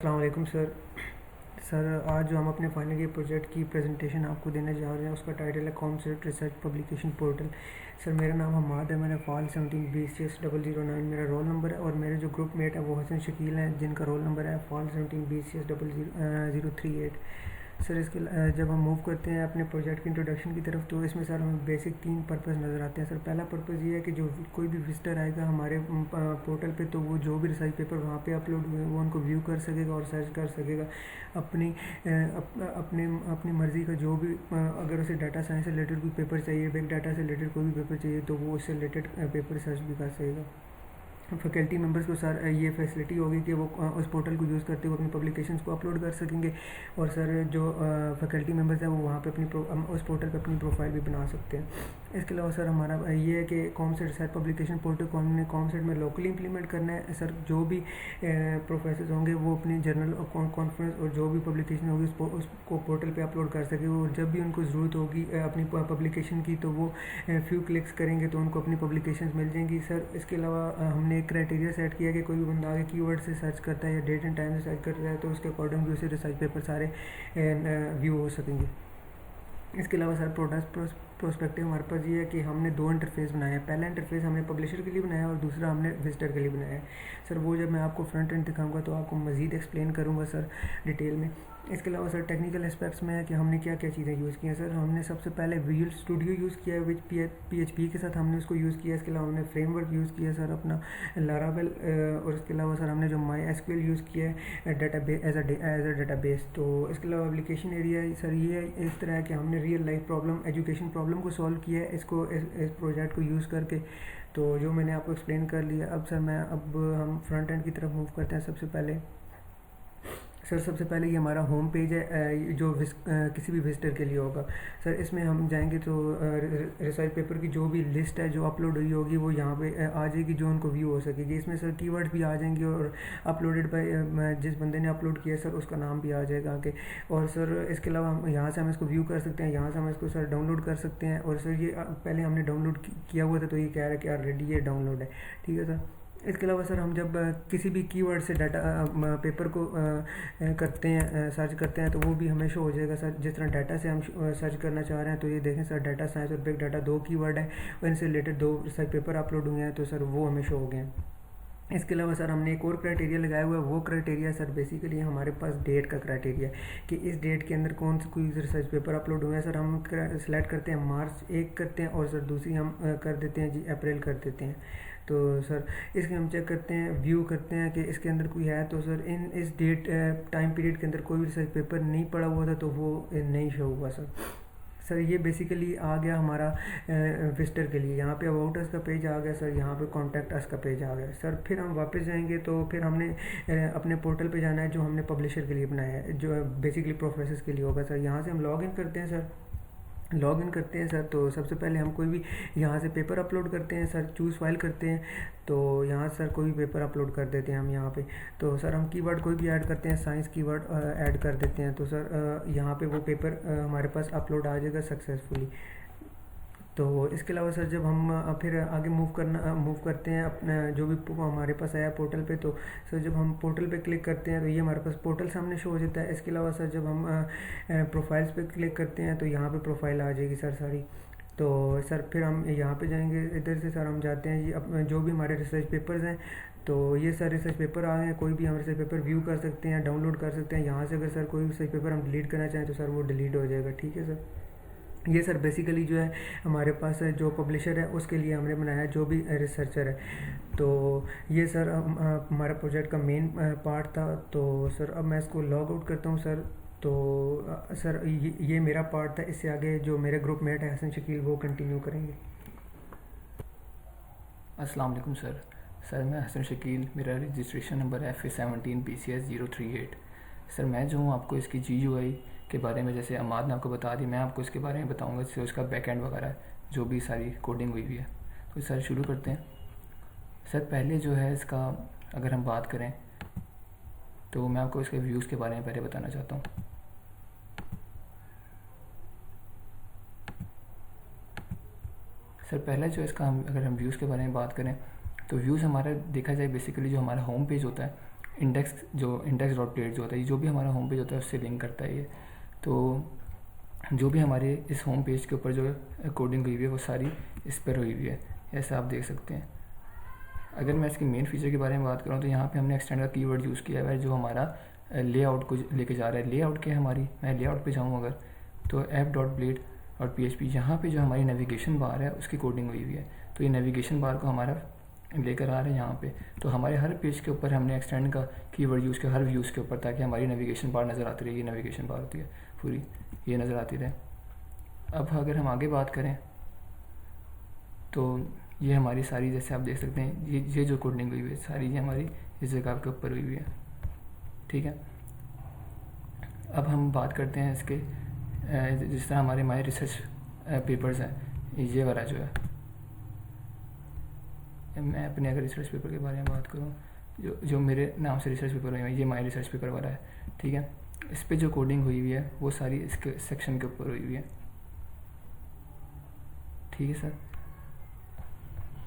अस्सलाम वालेकुम सर। आज जो हम अपने फाइनल ईयर प्रोजेक्ट की प्रेजेंटेशन आपको देने जा रहे हैं उसका टाइटल है COMSATS research publication portal. Sir मेरा नाम हमाद है, मैंने फॉल 17 BCS 009 मेरा रोल नंबर है और मेरे जो ग्रुप मेट है वो हसन शकील हैं जिनका रोल नंबर है फॉल 17 BCS 003 8। सर जब हम मूव करते हैं अपने प्रोजेक्ट की इंट्रोडक्शन की तरफ तो इसमें सर हमें बेसिक 3 पर्पज़ नज़र आते हैं। सर पहला पर्पज़ ये है कि जो कोई भी विजिटर आएगा हमारे पोर्टल पे तो वो जो भी रिसर्च पेपर वहाँ पे अपलोड हुए हैं वो उनको व्यू कर सकेगा और सर्च कर सकेगा अपनी अपनी मर्ज़ी का जो भी अगर उसे डाटा साइंस से रिलेटेड कोई पेपर चाहिए, बिग डाटा से रिलेटेड कोई भी पेपर चाहिए तो वो उससे रिलेटेड पेपर सर्च भी कर सकेगा। फैकल्टी मेंबर्स को सर ये फैसिलिटी होगी कि वो उस पोर्टल को यूज़ करते हुए अपनी पब्लिकेशंस को अपलोड कर सकेंगे और सर जो फैकल्टी मेंबर्स हैं वो वहाँ पे उस पोर्टल पे अपनी प्रोफाइल भी बना सकते हैं। इसके अलावा सर हमारा ये है कि कॉमसेट रिसर्च पब्लिकेशन पोर्टल को हमने कॉमसेट में लोकली इंप्लीमेंट करना है। सर जो भी प्रोफेसर होंगे वो अपनी जर्नल कॉन्फ्रेंस और जो भी पब्लिकेशन होगी उसको पोर्टल पे अपलोड कर सके और जब भी उनको ज़रूरत होगी अपनी पब्लिकेशन की तो वो फ्यू क्लिक्स करेंगे तो उनको अपनी पब्लिकेशन मिल जाएंगी। सर इसके अलावा हमने एक क्राइटेरिया सेट किया कि कोई भी बंदा आगे कीवर्ड से सर्च करता है या डेट एंड टाइम से सर्च करता है तो उसके अकॉर्डिंग भी उसे रिसर्च पेपर सारे व्यू हो सकेंगे। इसके अलावा सर प्रोस्पेक्टिव हमारे पास ये है कि हमने 2 इंटरफेस बनाए हैं। पहला इंटरफेस हमने पब्लिशर के लिए बनाया और दूसरा हमने विजिटर के लिए बनाया है। सर वो जब मैं आपको फ्रंट एंड दिखाऊंगा तो आपको मज़ीद एक्सप्लेन करूंगा सर डिटेल में। इसके अलावा सर टेक्निकल एस्पेक्ट्स में है कि हमने क्या क्या चीज़ें यूज़ की हैं। सर हमने सबसे पहले विजुअल स्टूडियो यूज़ किया है विच PHP के साथ हमने उसको यूज़ किया। इसके अलावा हमने फ्रेमवर्क यूज़ किया सर अपना लारावेल और इसके अलावा सर हमने जो MySQL यूज़ किया है एज अ डेटाबेस। तो इसके अलावा एप्लीकेशन एरिया सर ये इस तरह है कि हमने real life problem education problem को सॉल्व किया है इसको इस प्रोजेक्ट को यूज़ करके। तो जो मैंने आपको एक्सप्लेन कर लिया अब हम फ्रंट एंड की तरफ मूव करते हैं। सबसे पहले ये हमारा होम पेज है जो किसी भी विजिटर के लिए होगा। सर इसमें हम जाएंगे तो रिसर्च पेपर की जो भी लिस्ट है जो अपलोड हुई होगी वो यहाँ पे आ जाएगी जो उनको व्यू हो सकेगी। इसमें सर कीवर्ड्स भी आ जाएंगे और अपलोडेड बाय जिस बंदे ने अपलोड किया सर उसका नाम भी आ जाएगा आगे। और सर इसके अलावा हम यहाँ से हम इसको व्यू कर सकते हैं, यहाँ से हम इसको सर डाउनलोड कर सकते हैं। और सर ये पहले हमने डाउनलोड किया हुआ था तो ये कह रहा है कि ऑलरेडी ये डाउनलोड है, ठीक है सर। इसके अलावा सर हम जब किसी भी कीवर्ड से डाटा पेपर को करते हैं सर्च करते हैं तो वो भी हमें शो हो जाएगा सर। जिस तरह डाटा से हम सर्च करना चाह रहे हैं तो ये देखें सर डाटा साइंस और बिग डाटा 2 कीवर्ड हैं और इनसे रिलेटेड 2 रिसर्च पेपर अपलोड हुए हैं तो सर वो हमें शो हो गए हैं। इसके अलावा सर हमने एक और क्राइटेरिया लगाया हुआ है। वो क्राइटेरिया सर बेसिकली हमारे पास डेट का क्राइटेरिया है कि इस डेट के अंदर कौन सा कोई रिसर्च पेपर अपलोड हुआ है। सर हम सेलेक्ट करते हैं मार्च 1 करते हैं और सर दूसरी हम कर देते हैं जी अप्रैल कर देते हैं। तो सर इसके हम चेक करते हैं व्यू करते हैं कि इसके अंदर कोई है तो सर इस डेट टाइम पीरियड के अंदर कोई भी रिसर्च पेपर नहीं पड़ा हुआ था तो वो नहीं शो हुआ सर। सर ये बेसिकली आ गया हमारा विजिटर के लिए। यहाँ पे अबाउट अस का पेज आ गया सर, यहाँ पे कॉन्टैक्ट अस का पेज आ गया सर। फिर हम वापस जाएंगे तो फिर हमने अपने पोर्टल पे जाना है जो हमने पब्लिशर के लिए बनाया है जो बेसिकली प्रोफेसर्स के लिए होगा सर। यहाँ से हम लॉग इन करते हैं सर। लॉगिन करते हैं सर तो सबसे पहले हम कोई भी यहाँ से पेपर अपलोड करते हैं सर, चूज़ फाइल करते हैं तो यहाँ सर कोई भी पेपर अपलोड कर देते हैं हम यहाँ पे। तो सर हम कीवर्ड कोई भी ऐड करते हैं, साइंस कीवर्ड ऐड कर देते हैं तो सर यहाँ पे वो पेपर हमारे पास अपलोड आ जाएगा सक्सेसफुली। तो इसके अलावा सर जब हम फिर आगे मूव करते हैं अपना जो भी हमारे पास आया पोर्टल पे तो सर जब हम पोर्टल पे क्लिक करते हैं तो ये हमारे पास पोर्टल सामने शो हो जाता है। इसके अलावा सर जब हम प्रोफाइल्स पे क्लिक करते हैं तो यहाँ पे प्रोफाइल आ जाएगी सर सारी। तो सर फिर हम यहाँ पे जाएंगे, इधर से सर हम जाते हैं ये अपने जो भी हमारे रिसर्च पेपर्स हैं तो ये सर रिसर्च पेपर आ गए हैं। कोई भी हम रिसर्च पेपर व्यू कर सकते हैं, डाउनलोड कर सकते हैं। यहाँ से अगर सर कोई रिसर्च पेपर हम डिलीट करना चाहें तो सर वो डिलीट हो जाएगा, ठीक है सर। ये सर बेसिकली जो है हमारे पास जो पब्लिशर है उसके लिए हमने बनाया है जो भी रिसर्चर है। तो ये सर हमारा प्रोजेक्ट का मेन पार्ट था। तो सर अब मैं इसको लॉग आउट करता हूँ सर। तो सर ये मेरा पार्ट था, इससे आगे जो मेरे ग्रुप मेट है हसन शकील वो कंटिन्यू करेंगे। अस्सलाम वालेकुम सर मैं हसन शकील, मेरा रजिस्ट्रेशन नंबर है FA17 BCS 038। सर मैं जो हूँ आपको इसकी GUI के बारे में, जैसे अमाद ने आपको बता दी, मैं आपको इसके बारे में बताऊंगा जैसे उसका बैकएंड वगैरह जो भी सारी कोडिंग हुई है। तो सर शुरू करते हैं। सर पहले जो है इसका अगर हम बात करें तो मैं आपको इसके व्यूज़ के बारे में पहले बताना चाहता हूँ। सर पहले जो अगर हम व्यूज़ के बारे में बात करें तो व्यूज़ हमारा देखा जाए बेसिकली जो हमारा होम पेज होता है इंडेक्स डॉट प्लेट जो होता है, जो भी हमारा होम पेज होता है उससे लिंक करता है ये। तो जो भी हमारे इस होम पेज के ऊपर जो कोडिंग हुई हुई है वो सारी इस पर हुई हुई है, ऐसा आप देख सकते हैं। अगर मैं इसकी मेन फीचर के बारे में बात करूँ तो यहाँ पे हमने एक्सटेंड का कीवर्ड यूज़ किया हुआ है जो हमारा लेआउट को लेके जा रहा है। लेआउट क्या है हमारी, मैं लेआउट पे जाऊँ अगर तो app.blade और PHP, यहाँ पे जो हमारी नेविगेशन बार है उसकी कोडिंग हुई हुई है। तो ये नेविगेशन बार को हमारा लेकर आ रहे हैं यहाँ पे। तो हमारे हर पेज के ऊपर हमने एक्सटेंड का कीवर्ड यूज़ किया हर व्यूज़ के ऊपर, ताकि हमारी नेविगेशन बार नज़र आती रहे। ये नेविगेशन बार होती है पूरी, ये नज़र आती रहे। अब अगर हम आगे बात करें तो ये हमारी सारी, जैसे आप देख सकते हैं ये जो कोडिंग हुई हुई है सारी ये हमारी इस जगह के ऊपर हुई हुई है, ठीक है। अब हम बात करते हैं इसके जिस तरह हमारे माई रिसर्च पेपर्स हैं, ये वाला जो है, मैं अपने अगर रिसर्च पेपर के बारे में बात करूँ जो मेरे नाम से रिसर्च पेपर हुई है, ये माई रिसर्च पेपर वाला है, ठीक है। इस पर जो कोडिंग हुई हुई है वो सारी इसके सेक्शन के ऊपर हुई हुई है, ठीक है सर।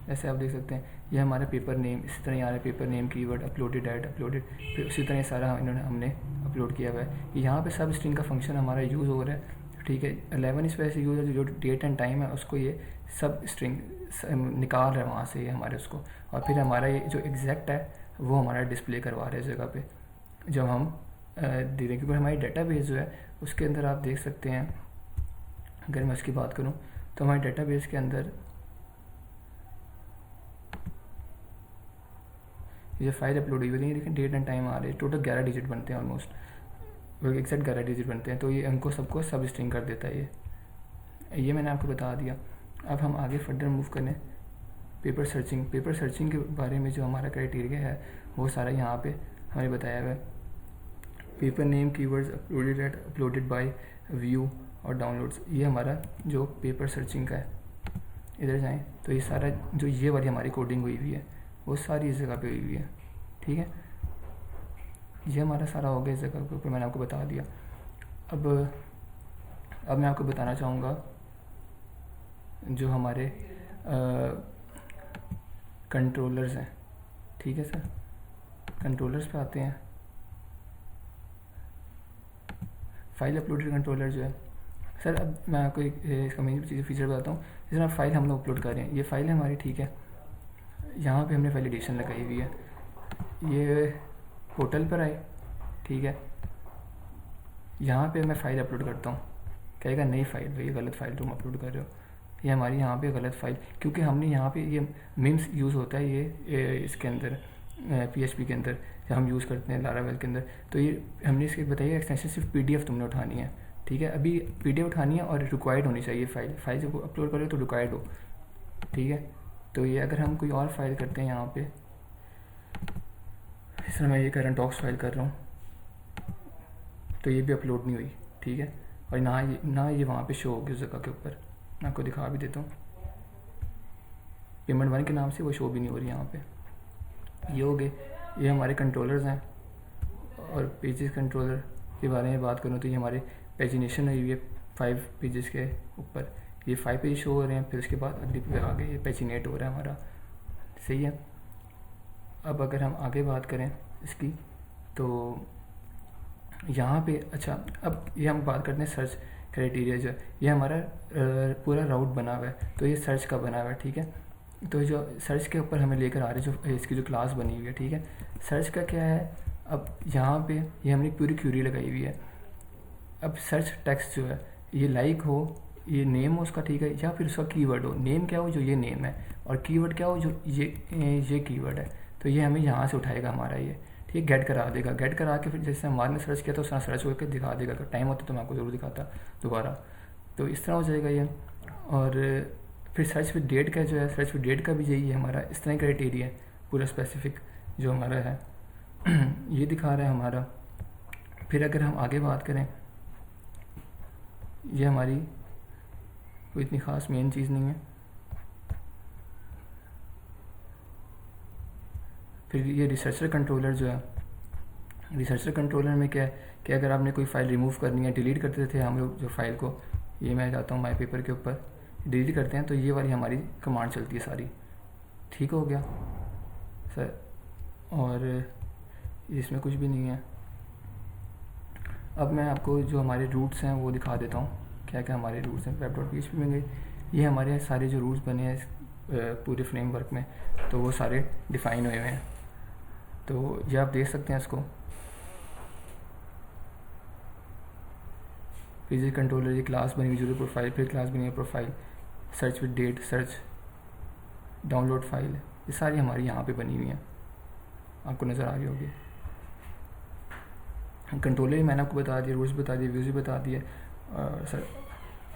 ऐसे आप देख सकते हैं ये हमारा पेपर नेम, इसी तरह यहाँ paper name keyword uploaded at uploaded, फिर उसी तरह सारा हमने अपलोड किया हुआ है। यहाँ पे सब स्ट्रिंग का फंक्शन हमारा यूज़ हो रहा है, ठीक है। 11 इस वजह से यूज़ है, जो डेट एंड टाइम है उसको ये सब स्ट्रिंग निकाल रहा है वहाँ से ये हमारे उसको, और फिर हमारा ये जो एग्जैक्ट है वो हमारा डिस्प्ले करवा रहा है इस जगह पे जब हम दे रहे हैं। क्योंकि हमारी डेटाबेस जो है उसके अंदर आप देख सकते हैं, अगर मैं उसकी बात करूँ तो हमारे डेटाबेस के अंदर ये फाइल अपलोड हुई हुई है, लेकिन डेट एंड टाइम आ रहे हैं, टोटल 11 डिजिट बनते हैं ऑलमोस्ट, वो एग्जैक्ट 11 डिजिट बनते हैं। तो ये उनको सबको सब स्ट्रिंग कर देता है ये मैंने आपको बता दिया। अब हम आगे फर्दर मूव करें पेपर सर्चिंग के बारे में जो हमारा क्राइटेरिया है वो सारा यहाँ पे हमें बताया हुआ है। Paper name keywords uploaded by view और डाउनलोड्स, ये हमारा जो पेपर सर्चिंग का है। इधर जाएं तो ये सारा जो ये वाली हमारी कोडिंग हुई हुई है वो सारी इस जगह पे हुई हुई है, ठीक है। ये हमारा सारा हो गया इस जगह के ऊपर, मैंने आपको बता दिया। अब मैं आपको बताना चाहूँगा जो हमारे कंट्रोलर्स हैं, ठीक है सर। कंट्रोलर्स पे आते हैं। फाइल अपलोडेड कंट्रोलर जो है सर, अब मैं आपको एक इसका मेन फीचर बताता हूँ। जिस तरह फाइल हम लोग अपलोड कर रहे हैं, ये फाइल है हमारी, ठीक है। यहाँ पे हमने वैलिडेशन लगाई हुई है, ये पोर्टल पर आए, ठीक है। यहाँ पे मैं फ़ाइल अपलोड करता हूँ, कहेगा नई फाइल, भाई गलत फाइल तुम अपलोड कर रहे हो, ये हमारी यहाँ पे गलत फाइल, क्योंकि हमने यहाँ पे ये मीम्स यूज़ होता है ये इसके अंदर PHP के अंदर जब हम यूज़ करते हैं लारावेल के अंदर। तो ये हमने इसके बताइए एक्सटेंशन सिर्फ PDF तुमने उठानी है, ठीक है। अभी PDF उठानी है और रिक्वायर्ड होनी चाहिए फाइल जब अपलोड करें तो रिक्वायर्ड हो, ठीक है। तो ये अगर हम कोई और फाइल करते हैं यहाँ पे, इस तरह मैं ये कर रहा हूँ डॉक्स फाइल कर रहा हूँ, तो ये भी अपलोड नहीं हुई, ठीक है। और ना ये वहाँ पे शो होगी उस जगह के ऊपर, मैं आपको दिखा भी देता हूँ। पेमेंट 1 के नाम से वो शो भी नहीं हो रही यहाँ पे। ये हो गए, ये हमारे कंट्रोलर्स हैं। और पेजेस कंट्रोलर के बारे में बात करूँ तो ये हमारे पेजिनेशन हुई है 5 पेजेस के ऊपर, ये 5 पेज शो हो रहे हैं। फिर उसके बाद अगली पे आगे ये पेजिनेट हो रहा है हमारा, सही है। अब अगर हम आगे बात करें इसकी तो यहाँ पे अच्छा, अब ये हम बात करते हैं सर्च क्राइटेरिया जो है, ये हमारा पूरा राउट बना हुआ है, तो ये सर्च का बना हुआ है, ठीक है। तो जो सर्च के ऊपर हमें लेकर आ रहे हैं जो इसकी जो क्लास बनी हुई है, ठीक है। सर्च का क्या है, अब यहाँ पे ये हमने पूरी क्यूरी लगाई हुई है। अब सर्च टेक्स्ट जो है ये लाइक हो, ये नेम हो उसका, ठीक है, या फिर उसका कीवर्ड हो। नेम क्या हो, जो ये नेम है, और कीवर्ड क्या हो, जो ये कीवर्ड है। तो ये हमें यहाँ से उठाएगा हमारा ये, ठीक, गेट करा देगा। गेट करा के फिर जैसे हमारे ने सर्च किया तो उसने सर्च होकर दिखा देगा, अगर टाइम होता तो मैं आपको ज़रूर दिखाता दोबारा। तो इस तरह हो जाएगा ये। और फिर सर्च विद डेट का जो है, सर्च विद डेट का भी यही है हमारा, इस तरह क्राइटेरिया है पूरा स्पेसिफिक जो हमारा है ये दिखा रहा है हमारा। फिर अगर हम आगे बात करें, ये हमारी कोई इतनी ख़ास मेन चीज़ नहीं है। फिर ये रिसर्चर कंट्रोलर जो है, रिसर्चर कंट्रोलर में क्या है कि अगर आपने कोई फ़ाइल रिमूव करनी है, डिलीट करते थे हम लोग जो फाइल को, ये मैं जाता हूँ माई पेपर के ऊपर, डिलीट करते हैं तो ये वाली हमारी कमांड चलती है सारी, ठीक हो गया सर। और इसमें कुछ भी नहीं है। अब मैं आपको जो हमारे रूट्स हैं वो दिखा देता हूँ, क्या क्या हमारे रूट्स हैं web.php में गए। ये हमारे सारे जो रूट्स बने हैं पूरे फ्रेमवर्क में, तो वो सारे डिफ़ाइन हुए हुए हैं। तो ये आप देख सकते हैं इसको। फिर कंट्रोलर ये क्लास बनी हुई यूजर प्रोफाइल, फिर क्लास बनी है profile, search with date, search, download file, ये सारी हमारी यहाँ पे बनी हुई हैं, आपको नज़र आ रही होगी। कंट्रोलर ही मैंने आपको बता दिया, रूल्स बता दिए, व्यूज़ भी बता दिए, और सर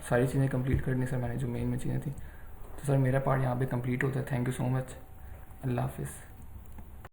सारी चीज़ें कंप्लीट करनी सर मैंने जो मेन में चीज़ें थी। तो सर मेरा पार्ट यहाँ पे कंप्लीट होता है। Thank you so much. अल्लाह हाफिज़।